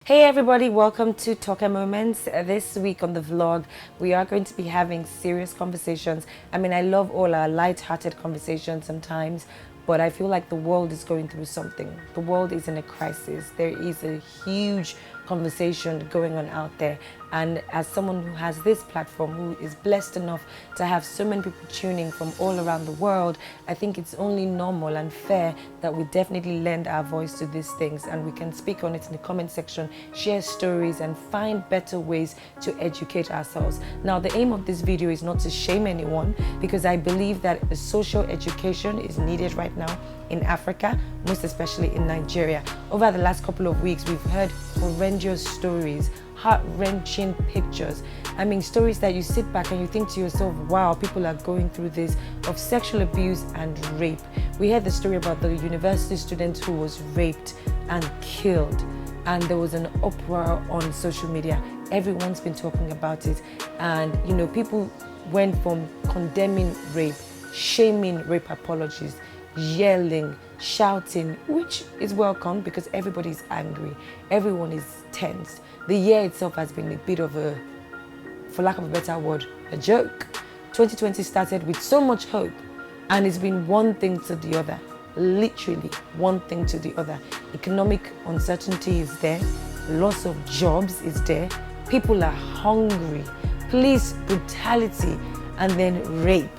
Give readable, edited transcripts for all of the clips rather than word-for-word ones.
Hey everybody, welcome to TokeMoments. This week on the vlog, we are going to be having serious conversations. I love all our light-hearted conversations sometimes, but I feel like the world is going through something. The world is in a crisis. There is a huge conversation going on out there. And as someone who has this platform, who is blessed enough to have so many people tuning from all around the world, I think it's only normal and fair that we definitely lend our voice to these things and we can speak on it in the comment section, share stories and find better ways to educate ourselves. Now, the aim of this video is not to shame anyone, because I believe that a social education is needed right now in Africa, most especially in Nigeria. Over the last couple of weeks, we've heard horrendous stories, heart-wrenching pictures. Stories that you sit back and you think to yourself, wow, people are going through this, of sexual abuse and rape. We heard the story about the university student who was raped and killed, and there was an uproar on social media. Everyone's been talking about it, and people went from condemning rape, shaming rape apologies, yelling, shouting, which is welcome because everybody is angry, everyone is tense. The year itself has been a bit of a, for lack of a better word, a joke. 2020 started with so much hope, and it's been one thing to the other, literally one thing to the other. Economic uncertainty is there, loss of jobs is there, people are hungry, police brutality, and then rape.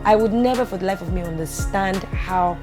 I would never for the life of me understand how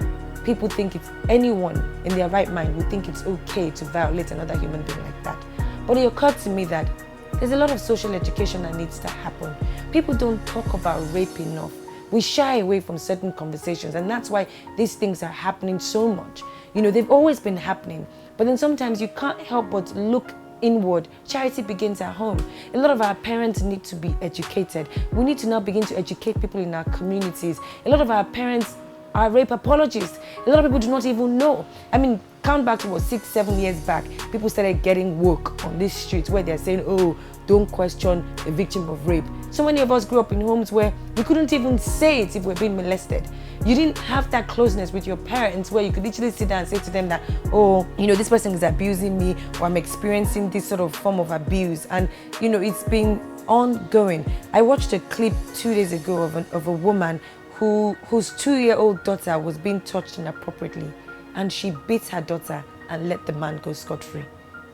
people think it's, anyone in their right mind would think it's okay to violate another human being like that. But it occurred to me that there's a lot of social education that needs to happen. People don't talk about rape enough. We shy away from certain conversations, and that's why these things are happening so much. They've always been happening, but then sometimes you can't help but look inward. Charity begins at home. A lot of our parents need to be educated. We need to now begin to educate people in our communities. A lot of our parents are rape apologists. A lot of people do not even know. Count back to 6-7 years back, people started getting woke on these streets where they're saying, oh, don't question a victim of rape. So many of us grew up in homes where we couldn't even say it if we're being molested. You didn't have that closeness with your parents where you could literally sit down and say to them that, oh, this person is abusing me, or I'm experiencing this sort of form of abuse. And, it's been ongoing. I watched a clip 2 days ago of a woman whose 2-year-old daughter was being touched inappropriately, and she beat her daughter and let the man go scot-free.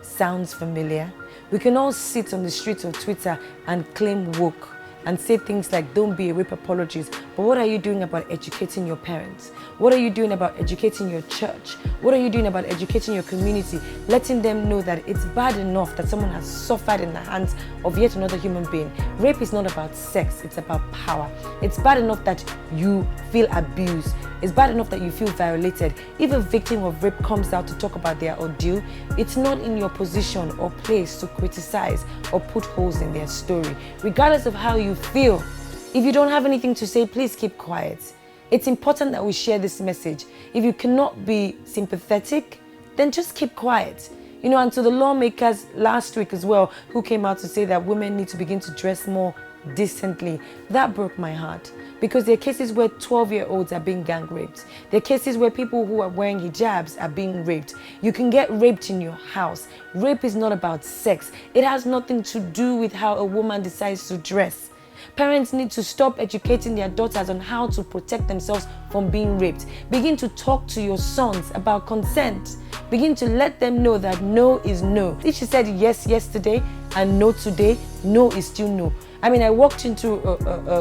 Sounds familiar? We can all sit on the streets of Twitter and claim woke and say things like, don't be a rape apologist. But what are you doing about educating your parents? What are you doing about educating your church? What are you doing about educating your community? Letting them know that it's bad enough that someone has suffered in the hands of yet another human being. Rape is not about sex, it's about power. It's bad enough that you feel abused. It's bad enough that you feel violated. If a victim of rape comes out to talk about their ordeal, it's not in your position or place to criticize or put holes in their story. Regardless of how you feel, if you don't have anything to say, please keep quiet. It's important that we share this message. If you cannot be sympathetic, then just keep quiet. And to the lawmakers last week as well, who came out to say that women need to begin to dress more decently, that broke my heart. Because there are cases where 12-year-olds are being gang raped. There are cases where people who are wearing hijabs are being raped. You can get raped in your house. Rape is not about sex. It has nothing to do with how a woman decides to dress. Parents need to stop educating their daughters on how to protect themselves from being raped. Begin to talk to your sons about consent. Begin to let them know that no is no. If she said yes yesterday and no today, no is still no. I walked into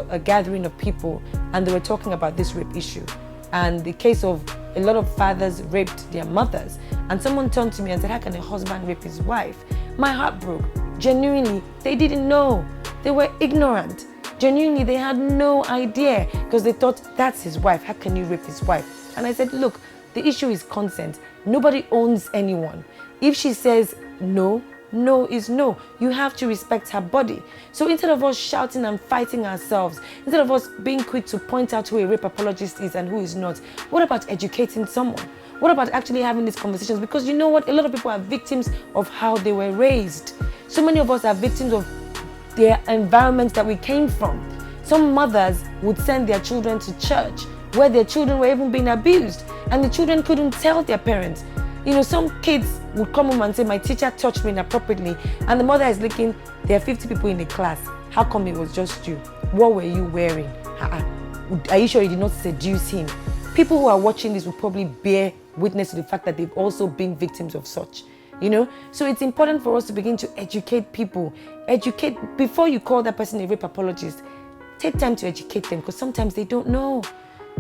a gathering of people and they were talking about this rape issue and the case of a lot of fathers raped their mothers, and someone turned to me and said, how can a husband rape his wife? My heart broke. Genuinely, they didn't know. They were ignorant. Genuinely, they had no idea because they thought, that's his wife. How can you rape his wife? And I said, look, the issue is consent. Nobody owns anyone. If she says no, no is no. You have to respect her body. So instead of us shouting and fighting ourselves, instead of us being quick to point out who a rape apologist is and who is not, what about educating someone? What about actually having these conversations? Because you know what? A lot of people are victims of how they were raised. So many of us are victims of their environment that we came from. Some mothers would send their children to church where their children were even being abused, and the children couldn't tell their parents. You know, some kids would come home and say, my teacher touched me inappropriately, and the mother is looking, there are 50 people in the class. How come it was just you? What were you wearing? Are you sure you did not seduce him? People who are watching this will probably bear witness to the fact that they've also been victims of such. You know, so it's important for us to begin to educate people. Educate before you call that person a rape apologist. Take time to educate them, because sometimes they don't know.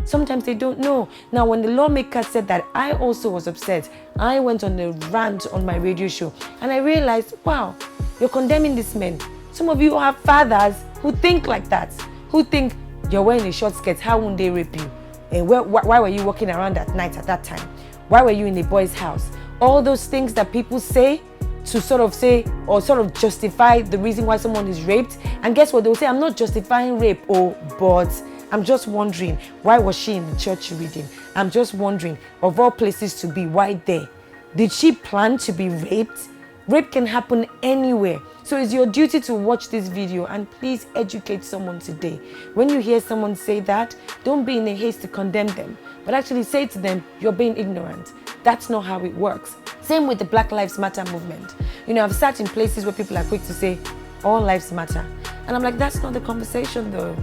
Sometimes they don't know. Now, when the lawmaker said that, I also was upset. I went on a rant on my radio show, and I realized, wow, you're condemning these men. Some of you have fathers who think like that, who think you're wearing a short skirt, how won't they rape you? And why were you walking around at night at that time? Why were you in a boy's house? All those things that people say to sort of say or sort of justify the reason why someone is raped. And guess what? They'll say, I'm not justifying rape, but I'm just wondering, why was she in the church reading? I'm just wondering, of all places to be, why there? Did she plan to be raped? Rape can happen anywhere. So it's your duty to watch this video and please educate someone today. When you hear someone say that, don't be in a haste to condemn them, but actually say to them, you're being ignorant. That's not how it works. Same with the Black Lives Matter movement. You know, I've sat in places where people are quick to say, all lives matter. And I'm like, that's not the conversation though.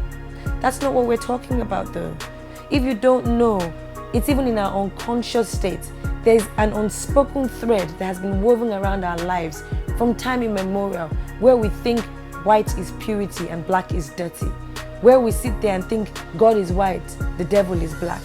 That's not what we're talking about though. If you don't know, it's even in our unconscious state. There's an unspoken thread that has been woven around our lives from time immemorial, where we think white is purity and black is dirty. Where we sit there and think God is white, the devil is black.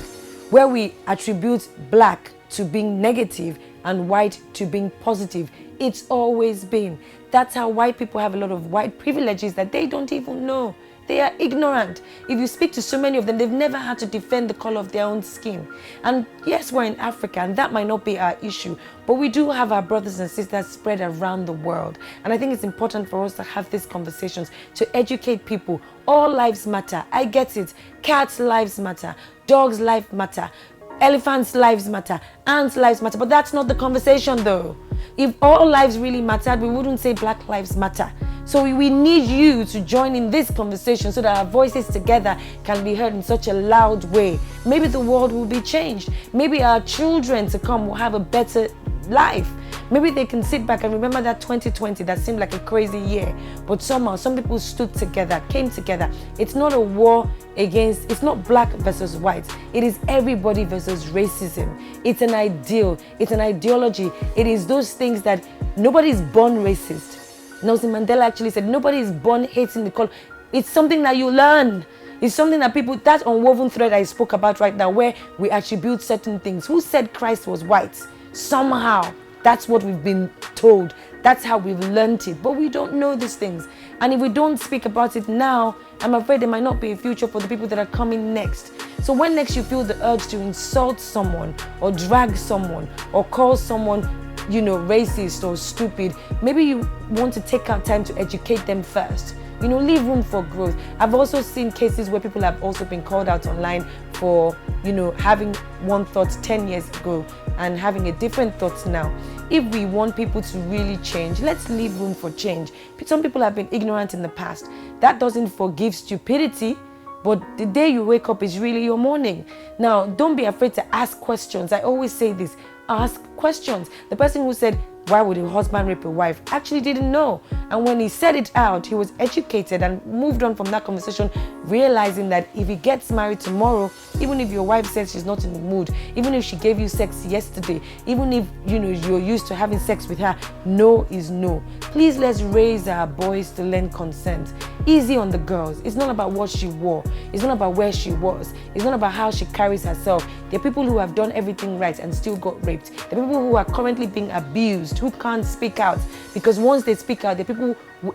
Where we attribute black to being negative and white to being positive. It's always been. That's how white people have a lot of white privileges that they don't even know. They are ignorant. If you speak to so many of them, they've never had to defend the color of their own skin. And yes, we're in Africa, and that might not be our issue, but we do have our brothers and sisters spread around the world. And I think it's important for us to have these conversations, to educate people. All lives matter. I get it. Cats' lives matter. Dogs' lives matter. Elephants' lives matter. Ants' lives matter. But that's not the conversation though. If all lives really mattered, we wouldn't say Black Lives Matter. So we need you to join in this conversation so that our voices together can be heard in such a loud way. Maybe the world will be changed. Maybe our children to come will have a better life. Maybe they can sit back and remember that 2020 that seemed like a crazy year, but somehow some people stood together, came together. It's not a war against, it's not black versus white. It is everybody versus racism. It's an ideal, it's an ideology. It is those things that nobody is born racist. Nelson Mandela actually said, nobody is born hating the color. It's something that you learn. It's something that people, that unwoven thread I spoke about right now, where we attribute certain things. Who said Christ was white? Somehow. That's what we've been told. That's how we've learned it. But we don't know these things. And if we don't speak about it now, I'm afraid there might not be a future for the people that are coming next. So when next you feel the urge to insult someone or drag someone or call someone, you know, racist or stupid, maybe you want to take out time to educate them first. You know, leave room for growth. I've also seen cases where people have also been called out online for, you know, having one thought 10 years ago and having a different thought now. If we want people to really change, let's leave room for change. Some people have been ignorant in the past. That doesn't forgive stupidity, but the day you wake up is really your morning. Now, don't be afraid to ask questions. I always say this, ask questions. The person who said, why would a husband rape a wife, actually didn't know. And when he said it out, he was educated and moved on from that conversation, realizing that if he gets married tomorrow, even if your wife says she's not in the mood, even if she gave you sex yesterday, even if, you know, you're used to having sex with her, no is no. Please, let's raise our boys to learn consent. Easy on the girls. It's not about what she wore. It's not about where she was. It's not about how she carries herself. There are people who have done everything right and still got raped. There are people who are currently being abused, who can't speak out, because once they speak out,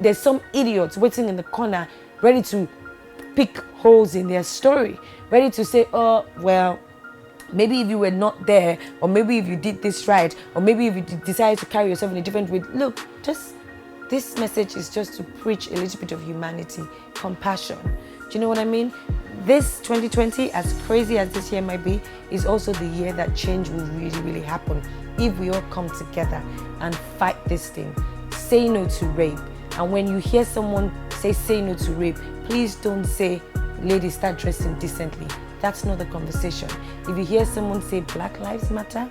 there's some idiots waiting in the corner ready to pick holes in their story, ready to say, oh, well, maybe if you were not there, or maybe if you did this right, or maybe if you decided to carry yourself in a different way. Look, this message is just to preach a little bit of humanity, compassion. Do you know what I mean? This 2020, as crazy as this year might be, is also the year that change will really, really happen if we all come together and fight this thing. Say no to rape. And when you hear someone say no to rape, please don't say, ladies, start dressing decently. That's not the conversation. If you hear someone say Black Lives Matter,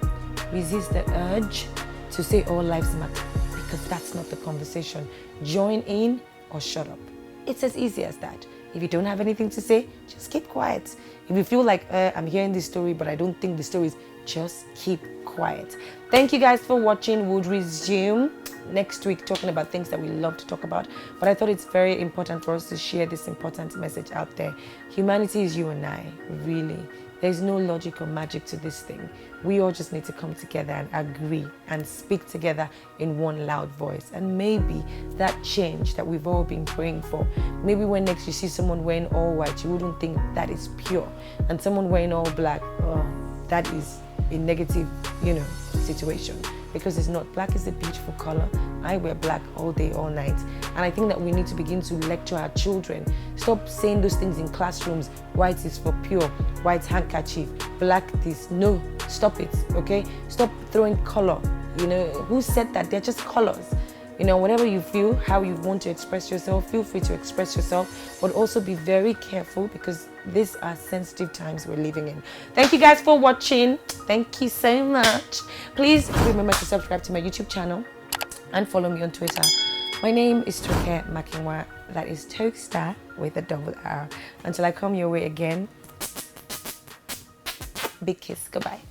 resist the urge to say all lives matter, because that's not the conversation. Join in or shut up. It's as easy as that. If you don't have anything to say, just keep quiet. If you feel like I'm hearing this story but I don't think the story is, just keep quiet. Thank you guys for watching. We'll resume next week talking about things that we love to talk about, but I thought it's very important for us to share this important message out there. Humanity is you and I, really. There's no logic or magic to this thing. We all just need to come together and agree and speak together in one loud voice. And maybe that change that we've all been praying for, maybe when next you see someone wearing all white, you wouldn't think that is pure. And someone wearing all black, oh, that is a negative, situation. Because it's not. Black is a beautiful color. I wear black all day, all night. And I think that we need to begin to lecture our children. Stop saying those things in classrooms. White is for pure. White handkerchief. Black this. No, stop it, okay? Stop throwing color. Who said that? They're just colors. Whatever you feel, how you want to express yourself, feel free to express yourself, but also be very careful, because these are sensitive times we're living in. Thank you guys for watching. Thank you so much. Please remember to subscribe to my YouTube channel and follow me on Twitter. My name is TokeMoments. That is Tokestar with a double R. Until I come your way again, big kiss. Goodbye.